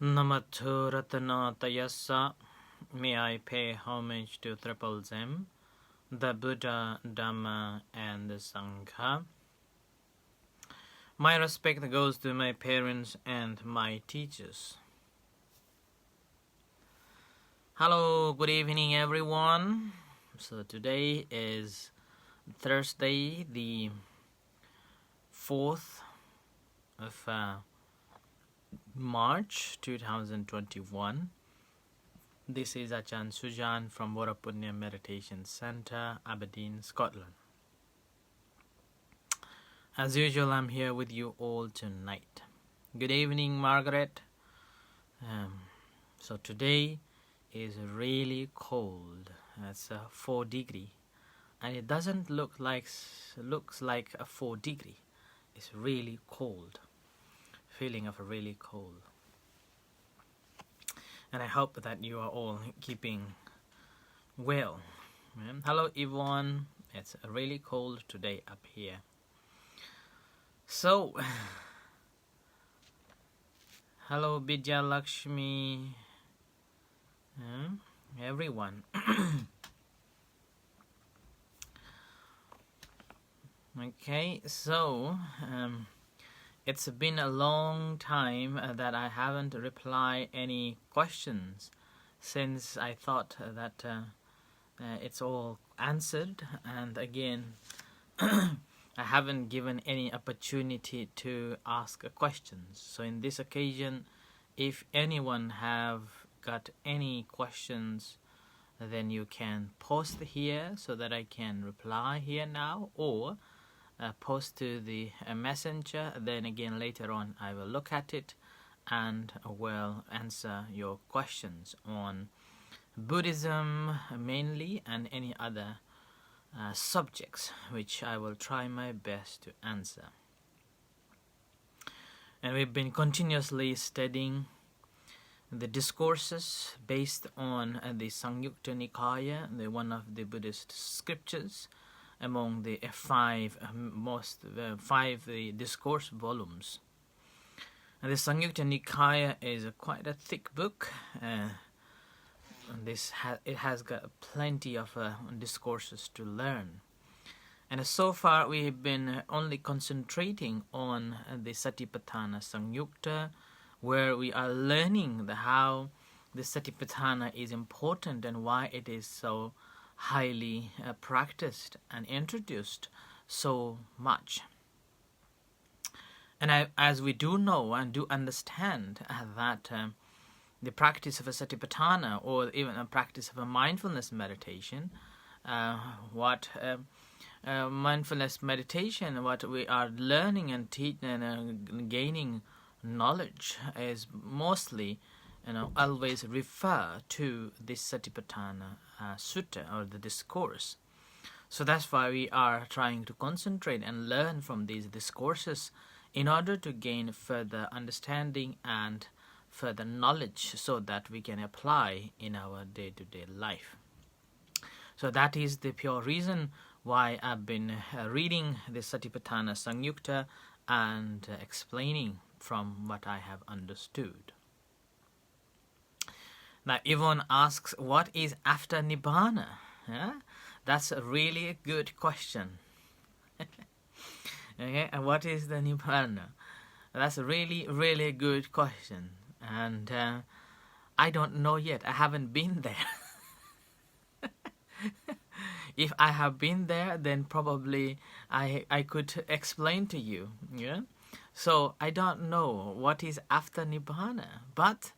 Namato Ratana Tayassa. May I pay homage to Triple Zem, the Buddha, Dhamma, and the Sangha. My respect goes to my parents and my teachers. Hello, good evening, everyone. So today is Thursday, the 4th of March 2021. This is Ajahn Sujan from Varapunya Meditation Center, Aberdeen, Scotland. As usual, I'm here with you all tonight. Good evening, Margaret. So today is really cold. It's 4 degree, and it doesn't looks like a 4 degree. It's really cold. Feeling of really cold. And I hope that you are all keeping well. Hello, Yvonne. It's really cold today up here. So, hello, Bidya Lakshmi. Everyone. Okay, so it's been a long time that I haven't replied any questions, since I thought that it's all answered, and again I haven't given any opportunity to ask questions. So in this occasion, if anyone have got any questions, then you can post here so that I can reply here now, or post to the messenger. Then again later on I will look at it and will answer your questions on Buddhism mainly, and any other subjects which I will try my best to answer. And we've been continuously studying the discourses based on the Samyutta Nikaya, the one of the Buddhist scriptures, among the five discourse volumes. And the Samyutta Nikaya is quite a thick book. It has got plenty of discourses to learn. And so far we have been only concentrating on the Satipatthana Samyutta, where we are learning how the Satipatthana is important and why it is so highly practiced and introduced so much. And as we do know and do understand that the practice of a Satipatthana, or even a practice of a mindfulness meditation, mindfulness meditation, what we are learning and teaching and gaining knowledge is mostly, always refer to this Satipatthana Sutta, or the discourse. So that's why we are trying to concentrate and learn from these discourses in order to gain further understanding and further knowledge, so that we can apply in our day-to-day life. So that is the pure reason why I've been reading the Satipatthana Samyutta and explaining from what I have understood. Now, Yvonne asks, what is after nibbana? That's a really good question. Okay, and what is the nibbana? That's a really, really good question. And I don't know yet. I haven't been there. If I have been there, then probably I could explain to you. Yeah. So I don't know what is after nibbana, but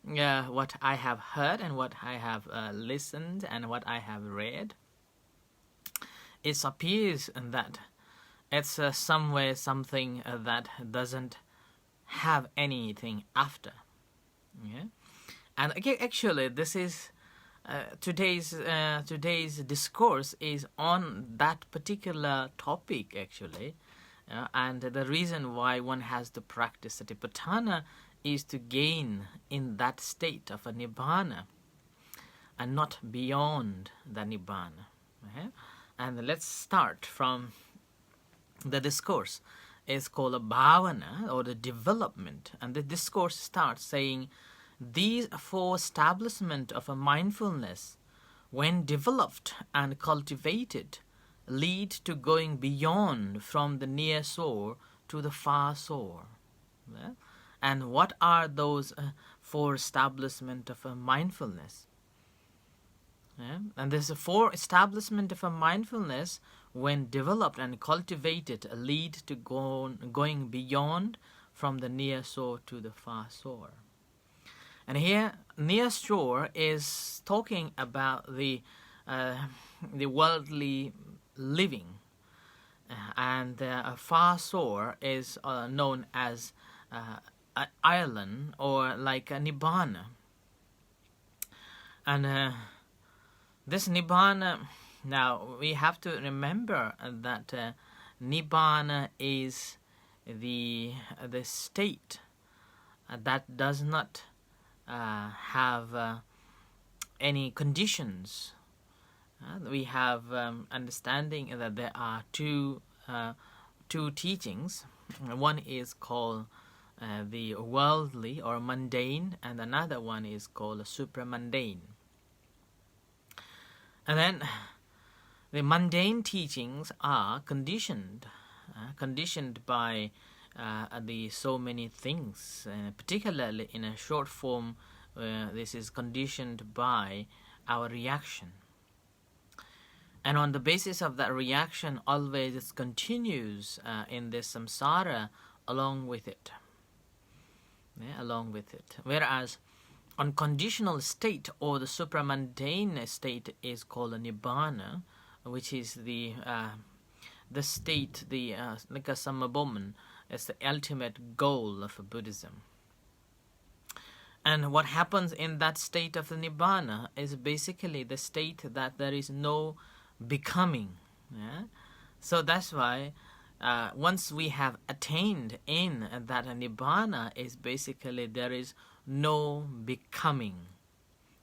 what I have heard and what I have listened and what I have read, it appears that it's somewhere something that doesn't have anything after. Yeah. And actually this is today's discourse is on that particular topic, actually. And the reason why one has to practice Satipatthana is to gain in that state of a nibbana and not beyond the nibbana. Okay? And let's start from the discourse. is called a bhavana, or the development. And the discourse starts saying, these four establishment of a mindfulness, when developed and cultivated, lead to going beyond from the near shore to the far shore. Yeah? And what are those four establishment of a mindfulness? Yeah? And there's a four establishment of a mindfulness, when developed and cultivated, lead to going beyond from the near shore to the far shore. And here, near shore is talking about the worldly living, and far shore is known as Ireland, or like a nibbana. And this nibbana, now we have to remember that nibbana is the state that does not have any conditions. We have understanding that there are two teachings. One is called the worldly or mundane, and another one is called supramundane. And then the mundane teachings are conditioned by the so many things, particularly in a short form. This is conditioned by our reaction, and on the basis of that reaction, always it continues in this samsara along with it. Whereas unconditional state, or the supramundane state, is called a nibbana, which is the state, like a samabhoman, is the ultimate goal of Buddhism. And what happens in that state of the nibbana is basically the state that there is no becoming. Yeah? So that's why once we have attained in that nibbana, is basically there is no becoming.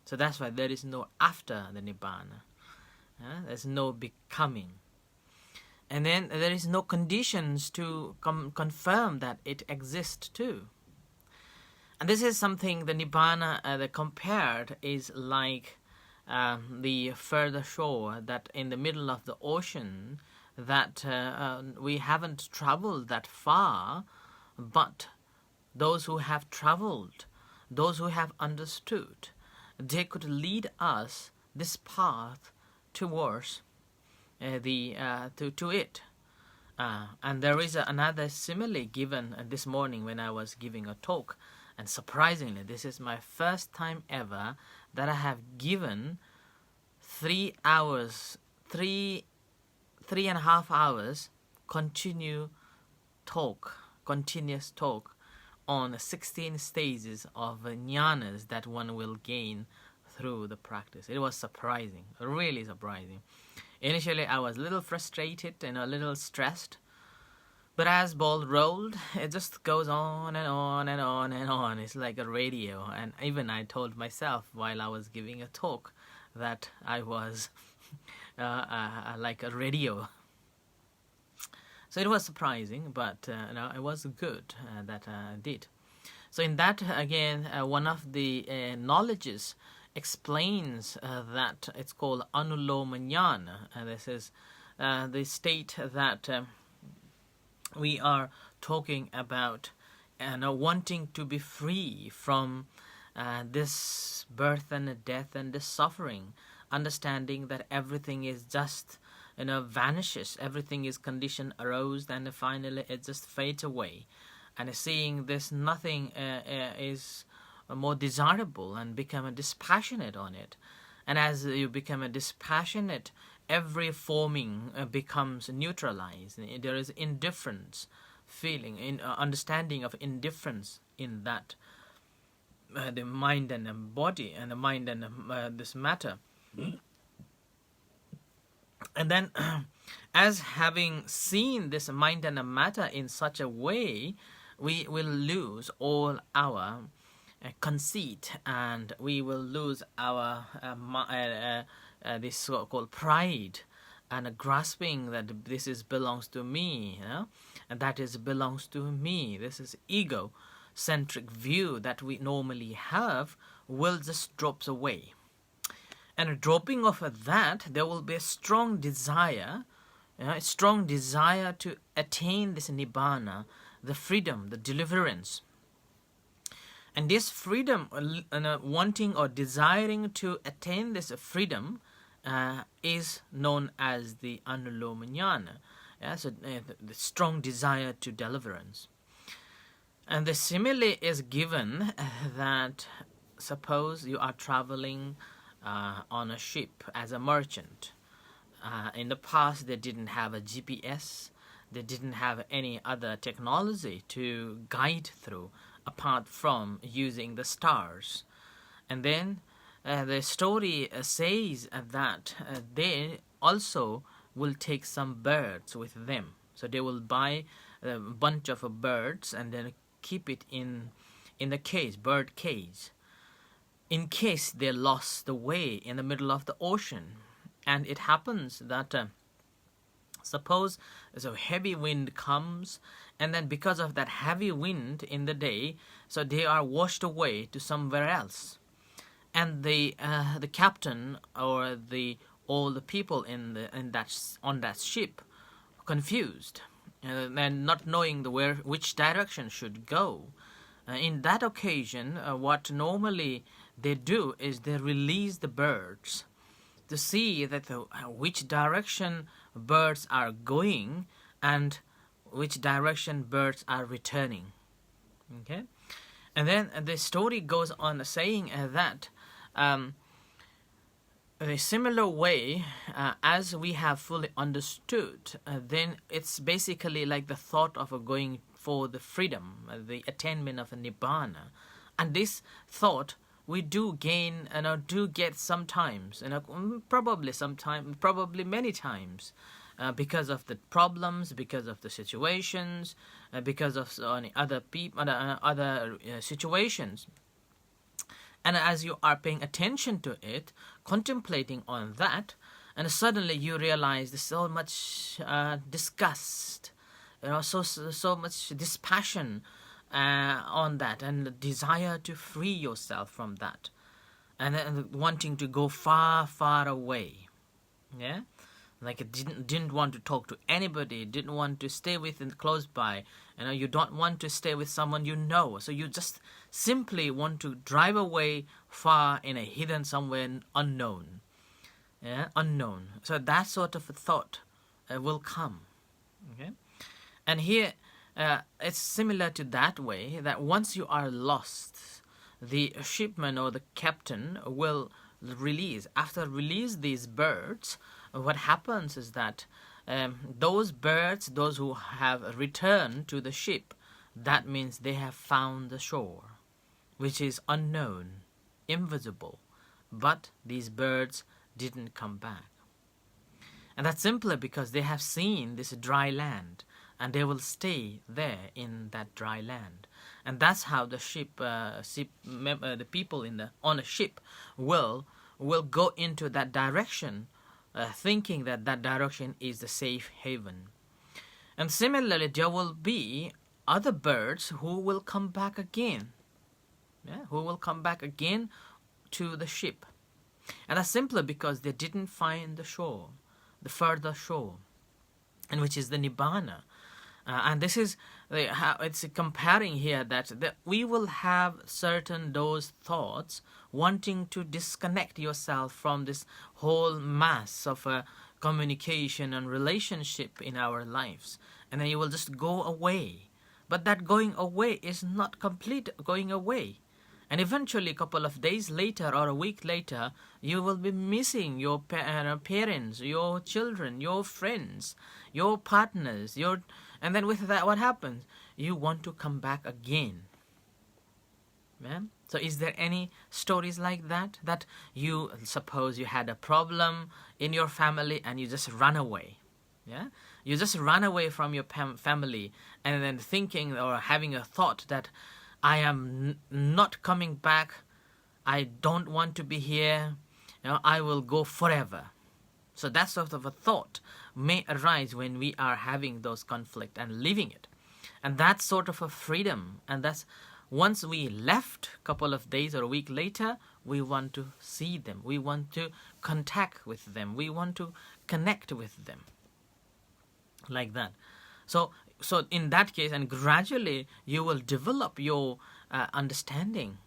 So that's why there is no after the nibbana. There's no becoming. And then there is no conditions to confirm that it exists too. And this is something the nibbana the compared is like the further shore, that in the middle of the ocean, that we haven't traveled that far, but those who have traveled, those who have understood, they could lead us this path towards to it. And there is another simile given this morning when I was giving a talk, and surprisingly, this is my first time ever that I have given 3 hours, 3.5 hours continuous talk on 16 stages of jnanas that one will gain through the practice. It was surprising, really surprising. Initially, I was a little frustrated and a little stressed, but as ball rolled, it just goes on and on and on and on. It's like a radio. And even I told myself while I was giving a talk that I was like a radio. So it was surprising, but it was good that I did. So in that, again, one of the knowledges explains that it's called anuloma jnana. This is the state that we are talking about, wanting to be free from this birth and death and this suffering, understanding that everything is just vanishes, everything is conditioned, arose, and finally it just fades away, and seeing this nothing is more desirable, and become a dispassionate on it. And as you become a dispassionate, every forming becomes neutralized. There is indifference, feeling, understanding of indifference in that the mind and the body, and the mind and this matter. And then, as having seen this mind and the matter in such a way, we will lose all our conceit, and we will lose our this so-called pride, and grasping that this is belongs to me, and that is belongs to me. This is ego-centric view that we normally have will just drops away. And a dropping off of that, there will be a strong desire, a strong desire to attain this nibbana, the freedom, the deliverance. And this freedom, wanting or desiring to attain this freedom, is known as the anuloma jnana. So the strong desire to deliverance. And the simile is given that suppose you are traveling on a ship as a merchant. In the past, they didn't have a GPS. They didn't have any other technology to guide through apart from using the stars. And then the story says that they also will take some birds with them. So they will buy a bunch of birds and then keep it in the cage, bird cage, in case they lost the way in the middle of the ocean. And it happens that suppose a heavy wind comes, and then because of that heavy wind in the day, so they are washed away to somewhere else. And the captain or all the people on that ship confused and not knowing which direction should go. In that occasion, what normally they do is they release the birds to see that which direction birds are going and which direction birds are returning. Okay, and then the story goes on saying that in a similar way, as we have fully understood, then it's basically like the thought of going for the freedom, the attainment of a nibbana, and this thought we do gain and do get sometimes, probably many times, because of the problems, because of the situations, because of other people, other situations. And as you are paying attention to it, contemplating on that, and suddenly you realize there's so much disgust, so much dispassion on that, and the desire to free yourself from that, and wanting to go far, far away. Yeah, like it didn't want to talk to anybody, didn't want to stay with and close by. You don't want to stay with someone so you just simply want to drive away far in a hidden somewhere unknown. Yeah, unknown. So that sort of a thought will come. Okay, and here it's similar to that way, that once you are lost, the shipman or the captain will release these birds. What happens is that those birds, those who have returned to the ship, that means they have found the shore, which is unknown, invisible, but these birds didn't come back. And that's simply because they have seen this dry land, and they will stay there in that dry land. And that's how the the people on a ship will go into that direction, thinking that direction is the safe haven. And similarly, there will be other birds who will come back again. Yeah, who will come back again to the ship. And that's simply because they didn't find the shore, the further shore, and which is the nibbana. And this is it's comparing here that we will have certain those thoughts wanting to disconnect yourself from this whole mass of communication and relationship in our lives, and then you will just go away. But that going away is not complete going away. And eventually, a couple of days later or a week later, you will be missing your parents, your children, your friends, your partners, and then with that, what happens? You want to come back again. Yeah? So is there any stories like that? That you suppose you had a problem in your family and you just run away. Yeah? You just run away from your family, and then thinking or having a thought that I am not coming back, I don't want to be here, I will go forever. So that sort of a thought may arise when we are having those conflict and living it. And that's sort of a freedom. And that's once we left a couple of days or a week later, we want to see them. We want to contact with them. We want to connect with them. Like that. So in that case, and gradually you will develop your understanding,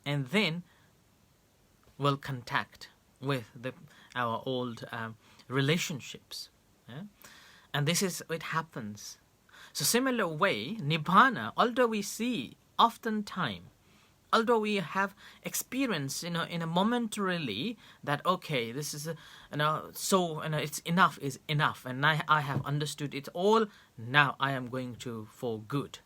and then will contact with our old relationships. And this is what happens. So similar way, nibbana, although we see oftentimes, although we have experience, in a momentarily that okay, this is it's enough is enough, and I have understood it all. Now I am going to for good,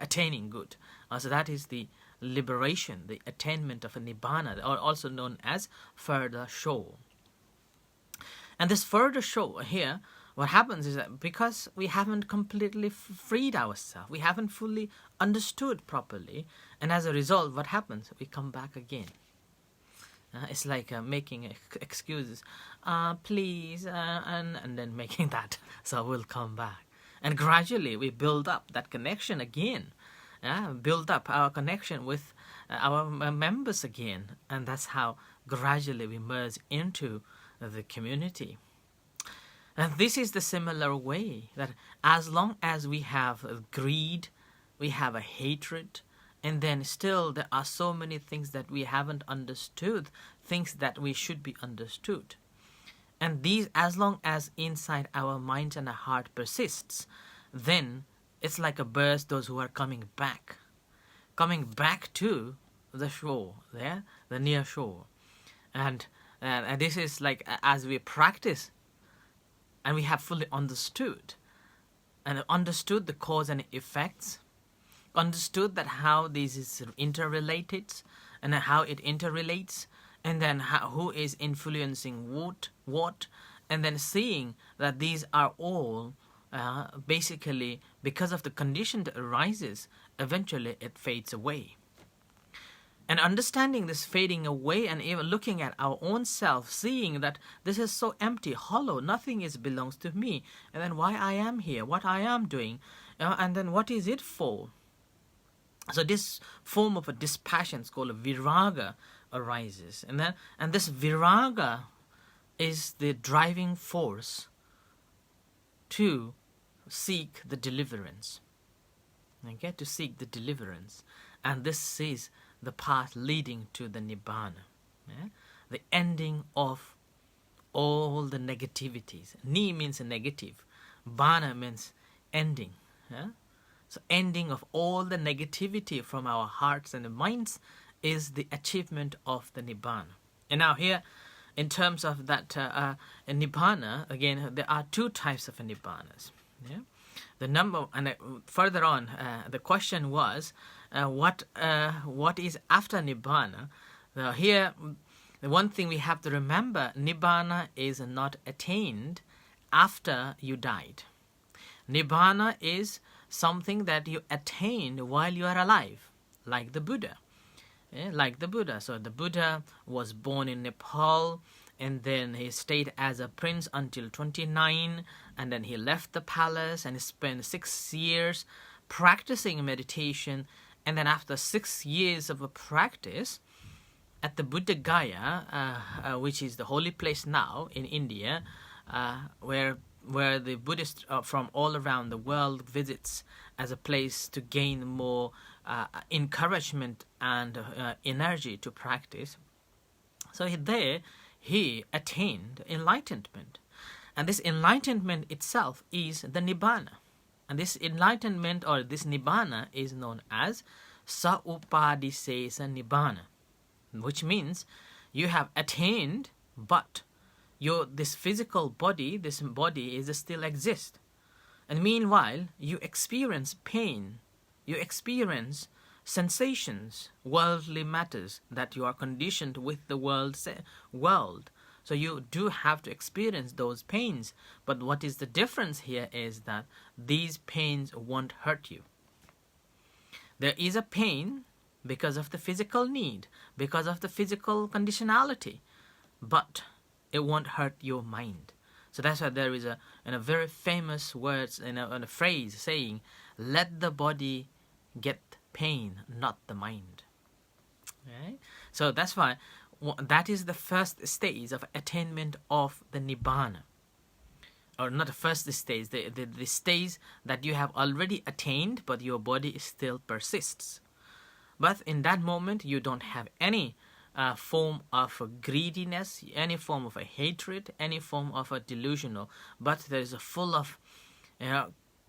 attaining good. So that is the liberation, the attainment of a nibbana, or also known as further show. And this further show here, what happens is that because we haven't completely freed ourselves, we haven't fully understood properly, and as a result, what happens? We come back again. It's like making excuses, please, and then making that, so we'll come back. And gradually we build up that connection again, build up our connection with our members again, and that's how gradually we merge into the community. And this is the similar way that as long as we have greed, we have a hatred, and then still there are so many things that we haven't understood, things that we should be understood. And these, as long as inside our mind and our heart persists, then it's like a burst, those who are coming back to the shore, the near shore. And this is like as we practice, and we have fully understood the cause and effects, understood that how this is interrelated and how it interrelates, and then who is influencing what, and then seeing that these are all basically because of the condition that arises, eventually it fades away. And understanding this fading away, and even looking at our own self, seeing that this is so empty, hollow, nothing belongs to me, and then why I am here, what I am doing, and then what is it for? So this form of a dispassion is called a viraga arises, and this viraga is the driving force to seek the deliverance. Okay, to seek the deliverance, and this is the path leading to the nibbana, the ending of all the negativities. Ni means negative, bana means ending. So ending of all the negativity from our hearts and minds is the achievement of the nibbana. And now here, in terms of that nibbana, again, there are two types of nibbanas. The number, and further on, the question was, what is after nibbana? Here, the one thing we have to remember, nibbana is not attained after you died. Nibbana is something that you attained while you are alive, like the Buddha. Like the Buddha. So the Buddha was born in Nepal, and then he stayed as a prince until 29, and then he left the palace and he spent 6 years practicing meditation. And then after 6 years of a practice at the Buddha Gaya, which is the holy place now in India, where the Buddhists from all around the world visits as a place to gain more encouragement and energy to practice. So there he attained enlightenment. And this enlightenment itself is the nibbana. And this enlightenment, or this nibbana, is known as sa-upadisesa nibbana, which means you have attained, but this physical body, this body still exists. And meanwhile, you experience pain, you experience sensations, worldly matters, that you are conditioned with the world. So you do have to experience those pains. But what is the difference here is that these pains won't hurt you. There is a pain because of the physical need, because of the physical conditionality. But It won't hurt your mind. So that's why there is a very famous words and a phrase saying, "Let the body get pain, not the mind." Right? So that's why that is the first stage of attainment of the nibbana, or not the first stage, the stage that you have already attained, but your body still persists. But in that moment, you don't have any form of greediness, any form of a hatred, any form of a delusional, but there is a full of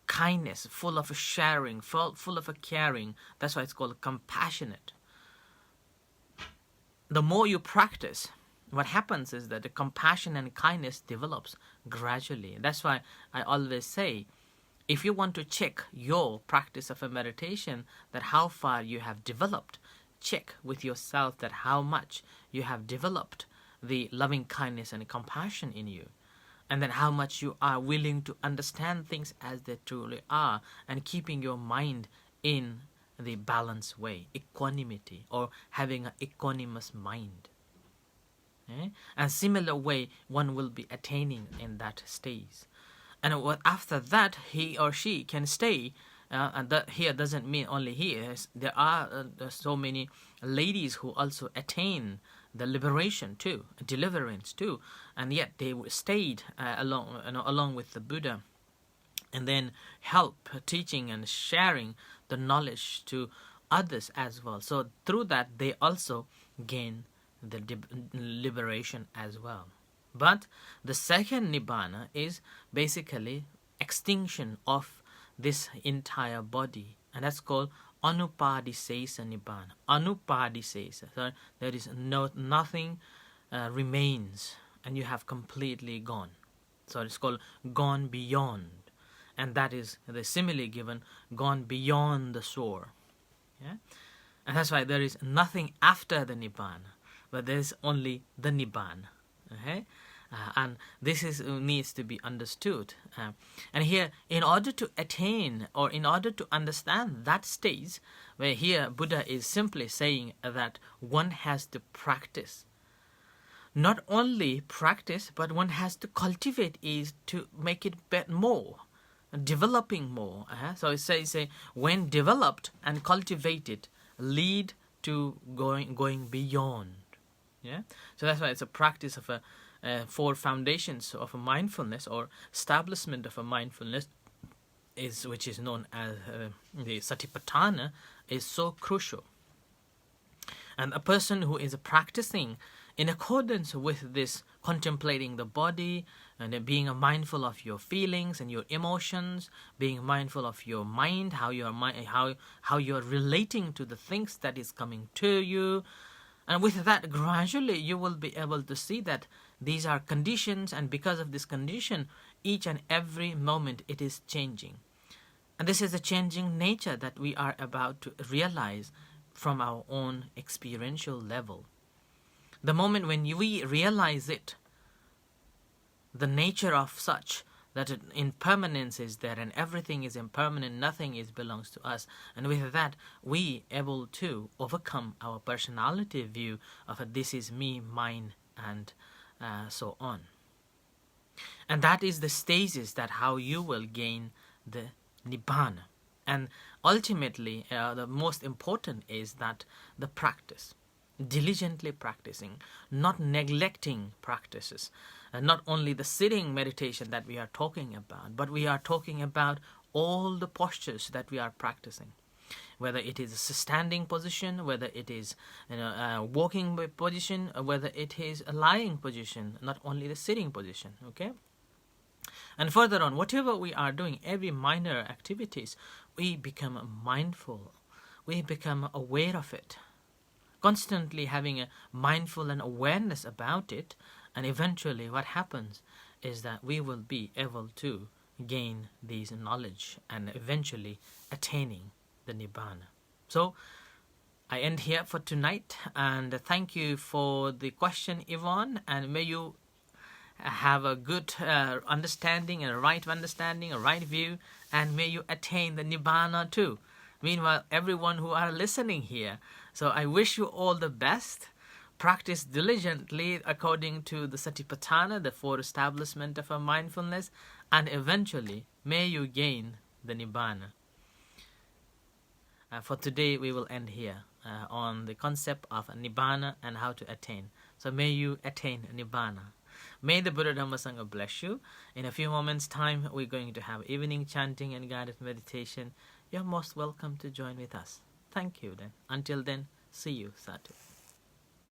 kindness, full of sharing, full of a caring. That's why it's called compassionate. The more you practice, what happens is that the compassion and kindness develops gradually. That's why I always say, if you want to check your practice of a meditation, that how far you have developed, check with yourself that how much you have developed the loving kindness and compassion in you, and then how much you are willing to understand things as they truly are, and keeping your mind in the balanced way, equanimity, or having an equanimous mind. And similar way one will be attaining in that stage. And after that, he or she can stay. And that here doesn't mean only here. There are so many ladies who also attain the liberation too, deliverance too, and yet they stayed along with the Buddha, and then help teaching and sharing the knowledge to others as well. So through that, they also gain the liberation as well. But the second nibbana is basically extinction of this entire body, and that's called anupadisesa nibbana. Anupadisesa, so there is nothing remains, and you have completely gone. So it's called gone beyond, and that is the simile given, gone beyond the shore. Yeah, and that's why there is nothing after the nibbana, but there is only the nibbana. Okay. And this needs to be understood. And here, in order to attain or in order to understand that stage, where here Buddha is simply saying that one has to practice. Not only practice, but one has to cultivate is to make it more, developing more. So it says, when developed and cultivated, lead to going beyond. Yeah. So that's why it's a practice of a four foundations of a mindfulness, or establishment of a mindfulness, which is known as the Satipatthana, is so crucial. And a person who is practicing in accordance with this, contemplating the body, and being mindful of your feelings and your emotions, being mindful of your mind, how you are relating to the things that is coming to you, and with that, gradually you will be able to see that these are conditions, and because of this condition, each and every moment it is changing. And this is a changing nature that we are about to realize from our own experiential level. The moment when we realize it, the nature of such, that impermanence is there and everything is impermanent, nothing belongs to us. And with that, we able to overcome our personality view of this is me, mine, and so on. And that is the stages that how you will gain the nibbana. And ultimately, the most important is that the practice, diligently practicing, not neglecting practices. Not only the sitting meditation that we are talking about, but we are talking about all the postures that we are practicing. Whether it is a standing position, whether it is walking position, or whether it is a lying position, not only the sitting position. Okay. And further on, whatever we are doing, every minor activities, we become mindful. We become aware of it. Constantly having a mindful and awareness about it, and eventually what happens is that we will be able to gain these knowledge and eventually attaining the nibbana. So I end here for tonight, and thank you for the question, Yvonne, and may you have a good understanding and a right understanding, a right view, and may you attain the nibbana too. Meanwhile, everyone who are listening here, so I wish you all the best. practice diligently according to the Satipatthana, the 4 establishment of our mindfulness, and eventually may you gain the nibbana. For today we will end here on the concept of nibbana and how to attain. So may you attain nibbana. May the Buddha Dhamma Sangha bless you. In a few moments time we're going to have evening chanting and guided meditation. You're most welcome to join with us. Thank you then. Until then, see you, Sadhu.